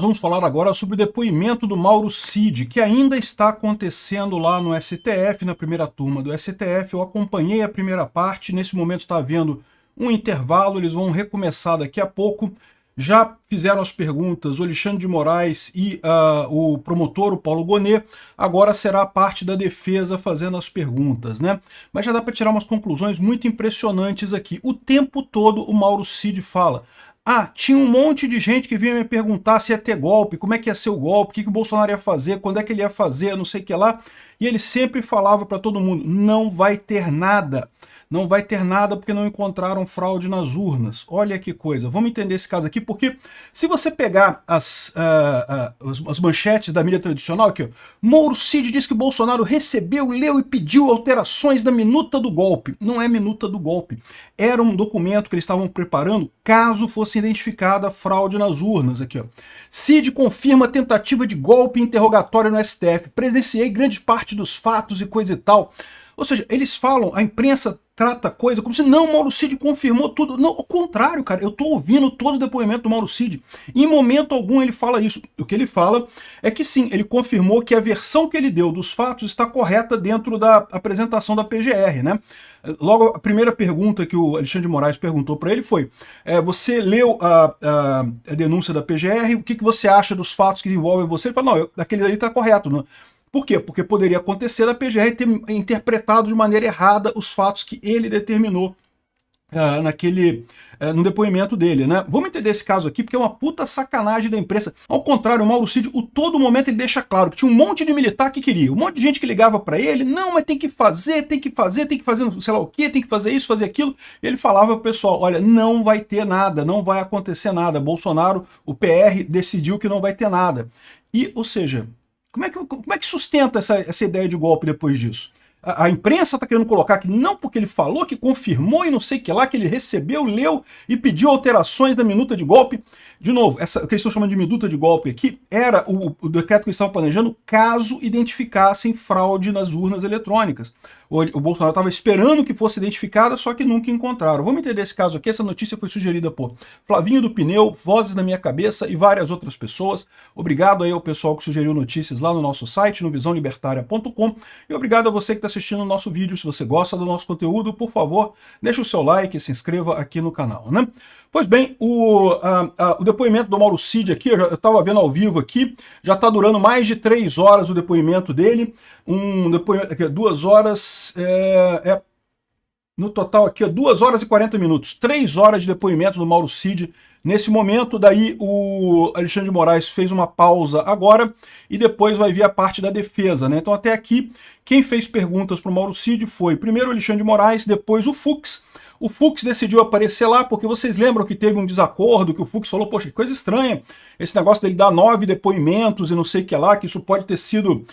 Nós vamos falar agora sobre o depoimento do Mauro Cid, que ainda está acontecendo lá no STF, na primeira turma do STF. Eu acompanhei a primeira parte, nesse momento está havendo um intervalo, eles vão recomeçar daqui a pouco. Já fizeram as perguntas o Alexandre de Moraes e o promotor, o Paulo Gonet. Agora será a parte da defesa fazendo as perguntas, né? Mas já dá para tirar umas conclusões muito impressionantes aqui. O tempo todo o Mauro Cid fala: tinha um monte de gente que vinha me perguntar se ia ter golpe, como é que ia ser o golpe, o que o Bolsonaro ia fazer, quando é que ele ia fazer, não sei o que lá. E ele sempre falava para todo mundo: não vai ter nada. Não vai ter nada porque não encontraram fraude nas urnas. Olha que coisa. Vamos entender esse caso aqui, porque se você pegar as manchetes da mídia tradicional, aqui, ó, Mauro Cid diz que Bolsonaro recebeu, leu e pediu alterações da minuta do golpe. Não é minuta do golpe. Era um documento que eles estavam preparando caso fosse identificada fraude nas urnas. Aqui, ó. Cid confirma tentativa de golpe interrogatório no STF. Presenciei grande parte dos fatos e coisa e tal. Ou seja, eles falam, a imprensa trata coisa como se não, Mauro Cid confirmou tudo. Não, ao contrário, cara, eu estou ouvindo todo o depoimento do Mauro Cid. Em momento algum ele fala isso. O que ele fala é que sim, ele confirmou que a versão que ele deu dos fatos está correta dentro da apresentação da PGR, né? Logo, a primeira pergunta que o Alexandre de Moraes perguntou para ele foi: você leu a denúncia da PGR, o que você acha dos fatos que envolvem você? Ele falou: não, aquele ali está correto, né? Por quê? Porque poderia acontecer da PGR ter interpretado de maneira errada os fatos que ele determinou no depoimento dele, né? Vamos entender esse caso aqui, porque é uma puta sacanagem da imprensa. Ao contrário, o Mauro Cid, todo momento ele deixa claro que tinha um monte de militar que queria, um monte de gente que ligava para ele: não, mas tem que fazer, sei lá o quê, tem que fazer isso, fazer aquilo. E ele falava pro pessoal: olha, não vai ter nada, não vai acontecer nada. Bolsonaro, o PR, decidiu que não vai ter nada. E, ou seja, como é que sustenta essa ideia de golpe depois disso? A imprensa está querendo colocar que não, porque ele falou, que confirmou e não sei o que lá, que ele recebeu, leu e pediu alterações da minuta de golpe. De novo, o que eles estão chamando de minuta de golpe aqui era o decreto que eles estavam planejando caso identificassem fraude nas urnas eletrônicas. O Bolsonaro estava esperando que fosse identificada, só que nunca encontraram. Vamos entender esse caso aqui. Essa notícia foi sugerida por Flavinho do Pneu, Vozes na Minha Cabeça e várias outras pessoas. Obrigado aí ao pessoal que sugeriu notícias lá no nosso site, no visãolibertaria.com. E obrigado a você que está assistindo o nosso vídeo. Se você gosta do nosso conteúdo, por favor, deixe o seu like e se inscreva aqui no canal, né? Pois bem, o depoimento do Mauro Cid aqui, eu estava vendo ao vivo aqui, já está durando mais de 3 horas o depoimento dele. Um depoimento aqui, 2 horas, no total aqui, 2 horas e 40 minutos. 3 horas de depoimento do Mauro Cid nesse momento. Daí o Alexandre de Moraes fez uma pausa agora e depois vai vir a parte da defesa, né? Então até aqui, quem fez perguntas para o Mauro Cid foi primeiro o Alexandre de Moraes, depois o Fux. O Fux decidiu aparecer lá porque vocês lembram que teve um desacordo, que o Fux falou: poxa, que coisa estranha, esse negócio dele dar 9 depoimentos e não sei o que lá, que isso pode ter sido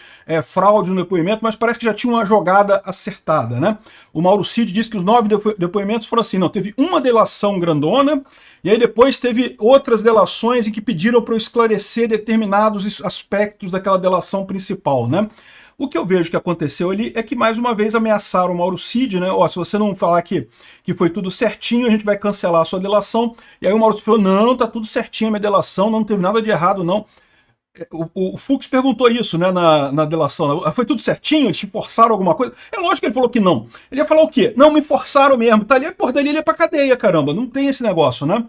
fraude no depoimento, mas parece que já tinha uma jogada acertada, né? O Mauro Cid disse que os 9 depoimentos foram assim: não, teve uma delação grandona, e aí depois teve outras delações em que pediram para eu esclarecer determinados aspectos daquela delação principal, né? O que eu vejo que aconteceu ali é que, mais uma vez, ameaçaram o Mauro Cid, né? Ó, se você não falar que foi tudo certinho, a gente vai cancelar a sua delação. E aí o Mauro Cid falou: não, tá tudo certinho a minha delação, não teve nada de errado, não. O Fux perguntou isso, né, na delação. Foi tudo certinho? Eles te forçaram alguma coisa? É lógico que ele falou que não. Ele ia falar o quê? Não, me forçaram mesmo. Tá ali, porra, dali ele ia pra cadeia, caramba. Não tem esse negócio, né?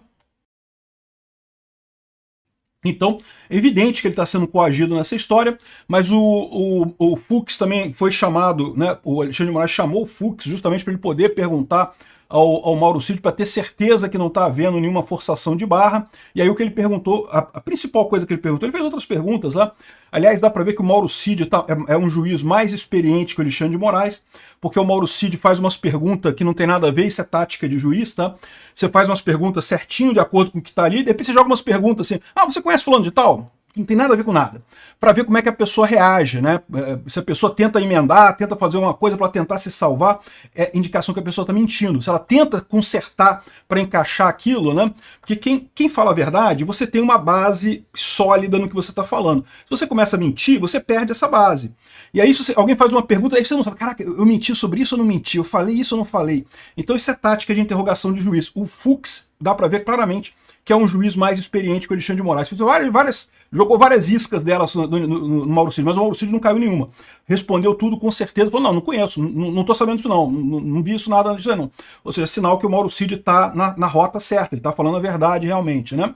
Então, é evidente que ele está sendo coagido nessa história, mas o Fux também foi chamado, né? O Alexandre de Moraes chamou o Fux justamente para ele poder perguntar ao Mauro Cid, para ter certeza que não está havendo nenhuma forçação de barra. E aí o que ele perguntou, a principal coisa que ele perguntou, ele fez outras perguntas lá. Aliás, dá para ver que o Mauro Cid é um juiz mais experiente que o Alexandre de Moraes, porque o Mauro Cid faz umas perguntas que não tem nada a ver, isso é tática de juiz, tá? Você faz umas perguntas certinho, de acordo com o que está ali, depois você joga umas perguntas assim: você conhece fulano de tal? Não tem nada a ver com nada. Para ver como é que a pessoa reage, né? Se a pessoa tenta emendar, tenta fazer uma coisa para tentar se salvar, é indicação que a pessoa está mentindo. Se ela tenta consertar para encaixar aquilo, né? Porque quem fala a verdade, você tem uma base sólida no que você está falando. Se você começa a mentir, você perde essa base. E aí, se alguém faz uma pergunta, aí você não sabe: caraca, eu menti sobre isso ou não menti? Eu falei isso ou não falei? Então isso é tática de interrogação de juiz. O Fux, dá para ver claramente que é um juiz mais experiente que o Alexandre de Moraes. Jogou várias iscas delas no Mauro Cid, mas o Mauro Cid não caiu nenhuma. Respondeu tudo com certeza, falou, não conheço, não tô sabendo disso não vi isso nada disso aí não. Ou seja, sinal que o Mauro Cid está na rota certa, ele está falando a verdade realmente, né?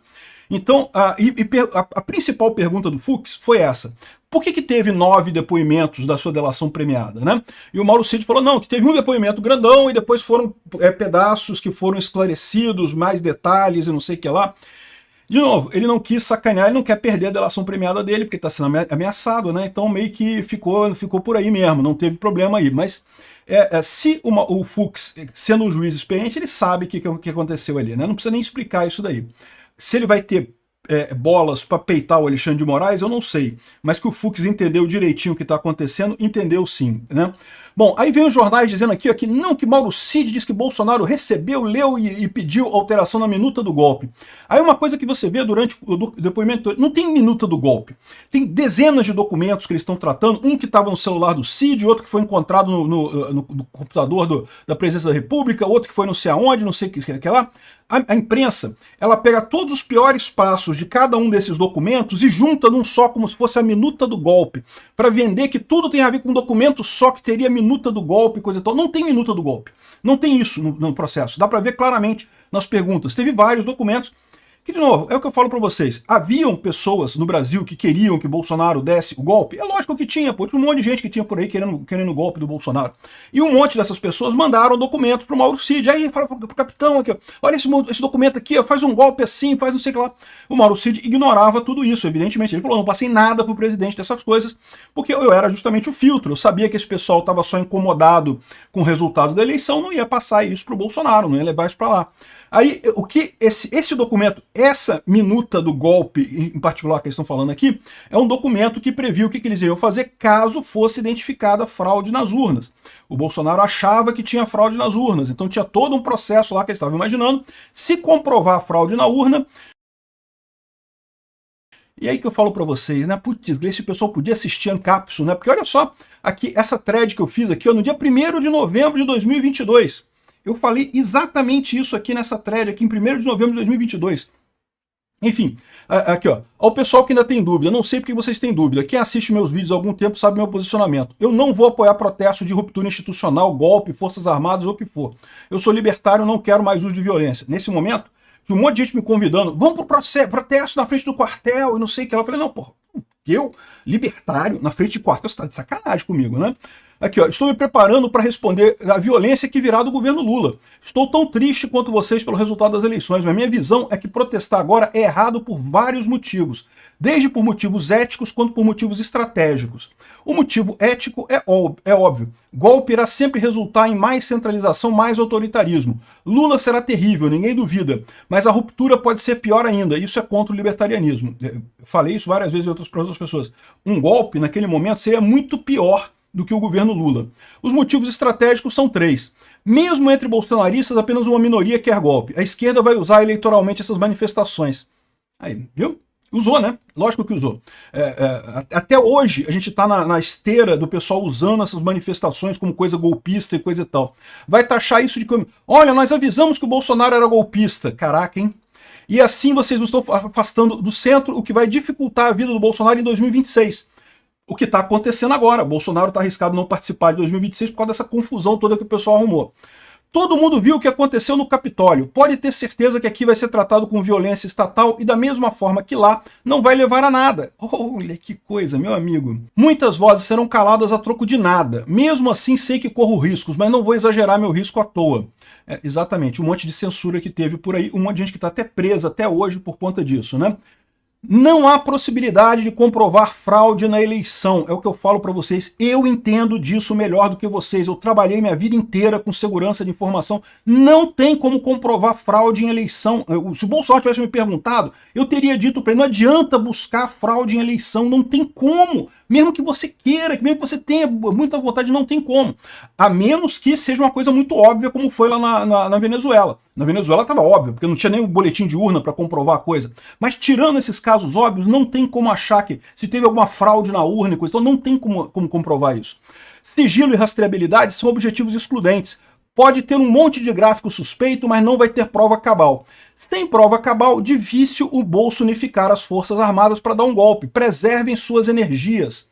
Então, a principal pergunta do Fux foi essa. Por que teve 9 depoimentos da sua delação premiada, né? E o Mauro Cid falou, não, que teve um depoimento grandão e depois foram pedaços que foram esclarecidos, mais detalhes e não sei o que lá. De novo, ele não quis sacanear, ele não quer perder a delação premiada dele, porque está sendo ameaçado, né? Então meio que ficou por aí mesmo, não teve problema aí. Mas se o Fux, sendo um juiz experiente, ele sabe o que aconteceu ali, né? Não precisa nem explicar isso daí. Se ele vai ter bolas para peitar o Alexandre de Moraes, eu não sei. Mas que o Fux entendeu direitinho o que está acontecendo, entendeu sim, né? Bom, aí vem os jornais dizendo aqui ó, que Mauro Cid diz que Bolsonaro recebeu, leu e pediu alteração na minuta do golpe. Aí uma coisa que você vê durante o depoimento, não tem minuta do golpe. Tem dezenas de documentos que eles estão tratando, um que estava no celular do Cid, outro que foi encontrado no computador da Presidência da República, outro que foi não sei aonde, não sei o que lá. A imprensa, ela pega todos os piores passos de cada um desses documentos e junta num só, como se fosse a minuta do golpe, para vender que tudo tem a ver com um documento só que teria minuta do golpe, coisa e tal. Não tem minuta do golpe. Não tem isso no processo. Dá para ver claramente nas perguntas. Teve vários documentos que, de novo, é o que eu falo para vocês. Haviam pessoas no Brasil que queriam que Bolsonaro desse o golpe? É lógico que tinha, pô. Tinha um monte de gente que tinha por aí querendo o golpe do Bolsonaro. E um monte dessas pessoas mandaram documentos pro Mauro Cid. Aí fala pro capitão aqui, ó, olha esse documento aqui, ó, faz um golpe assim, faz não sei o que lá. O Mauro Cid ignorava tudo isso, evidentemente. Ele falou, não passei nada pro presidente dessas coisas, porque eu era justamente o filtro. Eu sabia que esse pessoal estava só incomodado com o resultado da eleição, não ia passar isso pro Bolsonaro, não ia levar isso para lá. Aí, o que esse documento, essa minuta do golpe, em particular que eles estão falando aqui, é um documento que previu o que eles iriam fazer caso fosse identificada fraude nas urnas. O Bolsonaro achava que tinha fraude nas urnas, então tinha todo um processo lá que eles estavam imaginando. Se comprovar a fraude na urna, e aí que eu falo para vocês, né? Putz, esse pessoal podia assistir Ancapsu, né? Porque olha só, aqui, essa thread que eu fiz aqui, ó, no dia 1º de novembro de 2022. Eu falei exatamente isso aqui nessa thread, aqui em 1º de novembro de 2022. Enfim, aqui ó, ao pessoal que ainda tem dúvida, não sei porque vocês têm dúvida, quem assiste meus vídeos há algum tempo sabe meu posicionamento. Eu não vou apoiar protesto de ruptura institucional, golpe, forças armadas ou o que for. Eu sou libertário, não quero mais uso de violência. Nesse momento, tinha um monte de gente me convidando, vamos pro protesto na frente do quartel e não sei o que lá. Eu falei, não, porra, eu, libertário, na frente de quartel, você tá de sacanagem comigo, né? Aqui, ó, estou me preparando para responder à violência que virá do governo Lula. Estou tão triste quanto vocês pelo resultado das eleições, mas minha visão é que protestar agora é errado por vários motivos, desde por motivos éticos quanto por motivos estratégicos. O motivo ético é óbvio. Golpe irá sempre resultar em mais centralização, mais autoritarismo. Lula será terrível, ninguém duvida, mas a ruptura pode ser pior ainda. Isso é contra o libertarianismo. Eu falei isso várias vezes para outras pessoas. Um golpe, naquele momento, seria muito pior do que o governo Lula. Os motivos estratégicos são 3. Mesmo entre bolsonaristas, apenas uma minoria quer golpe. A esquerda vai usar eleitoralmente essas manifestações. Aí, viu? Usou, né? Lógico que usou. Até hoje, a gente está na esteira do pessoal usando essas manifestações como coisa golpista e coisa e tal. Vai taxar isso de como, olha, nós avisamos que o Bolsonaro era golpista. Caraca, hein? E assim vocês não estão afastando do centro, o que vai dificultar a vida do Bolsonaro em 2026. O que está acontecendo agora. O Bolsonaro está arriscado não participar de 2026 por causa dessa confusão toda que o pessoal arrumou. Todo mundo viu o que aconteceu no Capitólio. Pode ter certeza que aqui vai ser tratado com violência estatal e da mesma forma que lá não vai levar a nada. Olha que coisa, meu amigo. Muitas vozes serão caladas a troco de nada. Mesmo assim sei que corro riscos, mas não vou exagerar meu risco à toa. Exatamente, um monte de censura que teve por aí, um monte de gente que está até presa até hoje por conta disso, né? Não há possibilidade de comprovar fraude na eleição, é o que eu falo para vocês. Eu entendo disso melhor do que vocês. Eu trabalhei minha vida inteira com segurança de informação. Não tem como comprovar fraude em eleição. Se o Bolsonaro tivesse me perguntado, eu teria dito para ele, não adianta buscar fraude em eleição, não tem como. Mesmo que você queira, mesmo que você tenha muita vontade, não tem como. A menos que seja uma coisa muito óbvia, como foi lá na Venezuela. Na Venezuela estava óbvio, porque não tinha nem o boletim de urna para comprovar a coisa. Mas tirando esses casos óbvios, não tem como achar que se teve alguma fraude na urna e coisa, então não tem como comprovar isso. Sigilo e rastreabilidade são objetivos excludentes. Pode ter um monte de gráfico suspeito, mas não vai ter prova cabal. Sem prova cabal, difícil o bolso unificar as Forças Armadas para dar um golpe. Preservem suas energias.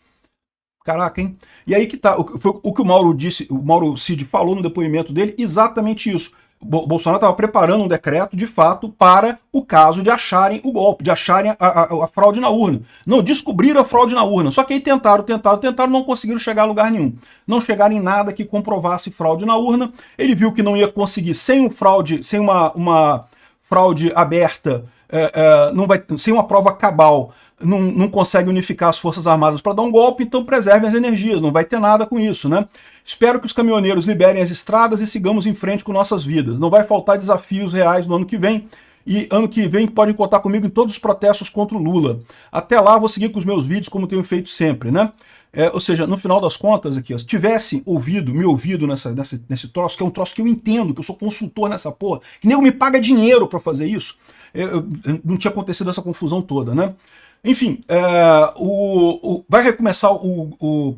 Caraca, hein? E aí que tá, foi o que o Mauro disse, o Mauro Cid falou no depoimento dele, exatamente isso. Bolsonaro estava preparando um decreto, de fato, para o caso de acharem o golpe, de acharem a fraude na urna. Não, descobriram a fraude na urna. Só que aí tentaram, não conseguiram chegar a lugar nenhum. Não chegaram em nada que comprovasse fraude na urna. Ele viu que não ia conseguir sem uma fraude aberta, sem uma prova cabal, não consegue unificar as Forças Armadas para dar um golpe, então preservem as energias, não vai ter nada com isso, né? Espero que os caminhoneiros liberem as estradas e sigamos em frente com nossas vidas. Não vai faltar desafios reais no ano que vem, e ano que vem podem contar comigo em todos os protestos contra o Lula. Até lá, vou seguir com os meus vídeos como tenho feito sempre, né? Ou seja, no final das contas, aqui, se tivesse me ouvido nesse troço, que é um troço que eu entendo, que eu sou consultor nessa porra, que nego me paga dinheiro para fazer isso, não tinha acontecido essa confusão toda, né? Enfim, vai recomeçar o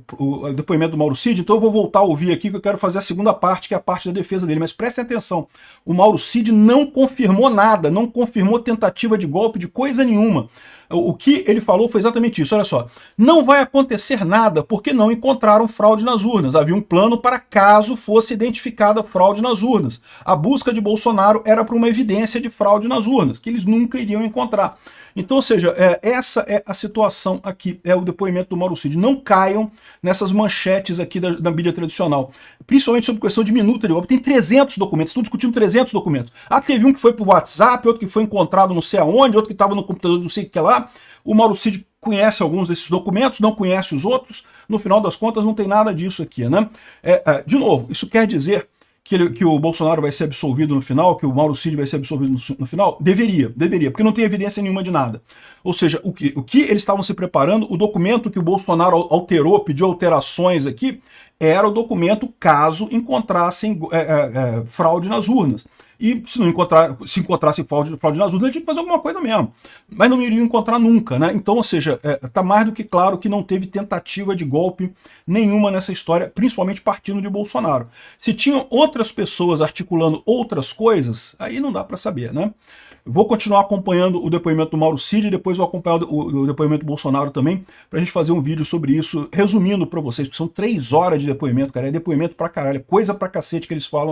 depoimento do Mauro Cid, então eu vou voltar a ouvir aqui, que eu quero fazer a segunda parte, que é a parte da defesa dele. Mas prestem atenção, o Mauro Cid não confirmou nada, não confirmou tentativa de golpe de coisa nenhuma. O que ele falou foi exatamente isso, olha só. Não vai acontecer nada porque não encontraram fraude nas urnas. Havia um plano para caso fosse identificada fraude nas urnas. A busca de Bolsonaro era para uma evidência de fraude nas urnas, que eles nunca iriam encontrar. Então, ou seja, essa é a situação aqui, é o depoimento do Mauro Cid. Não caiam nessas manchetes aqui da mídia tradicional, principalmente sobre questão de minuta de golpe. Tem 300 documentos, estão discutindo 300 documentos. Teve um que foi para o WhatsApp, outro que foi encontrado não sei aonde, outro que estava no computador não sei o que lá. O Mauro Cid conhece alguns desses documentos, não conhece os outros. No final das contas, não tem nada disso aqui, né? De novo, isso quer dizer que o Bolsonaro vai ser absolvido no final, que o Mauro Cid vai ser absolvido no final? Deveria, porque não tem evidência nenhuma de nada. Ou seja, o que eles estavam se preparando, o documento que o Bolsonaro alterou, pediu alterações aqui, era o documento caso encontrassem fraude nas urnas. E se encontrasse fraude nas urnas, ele tinha que fazer alguma coisa mesmo. Mas não iriam encontrar nunca, né? Então, ou seja, está mais do que claro que não teve tentativa de golpe nenhuma nessa história, principalmente partindo de Bolsonaro. Se tinham outras pessoas articulando outras coisas, aí não dá para saber, né? Vou continuar acompanhando o depoimento do Mauro Cid e depois vou acompanhar o depoimento do Bolsonaro também, pra gente fazer um vídeo sobre isso, resumindo para vocês, porque são 3 horas de depoimento, cara, é depoimento pra caralho, é coisa pra cacete que eles falam aqui.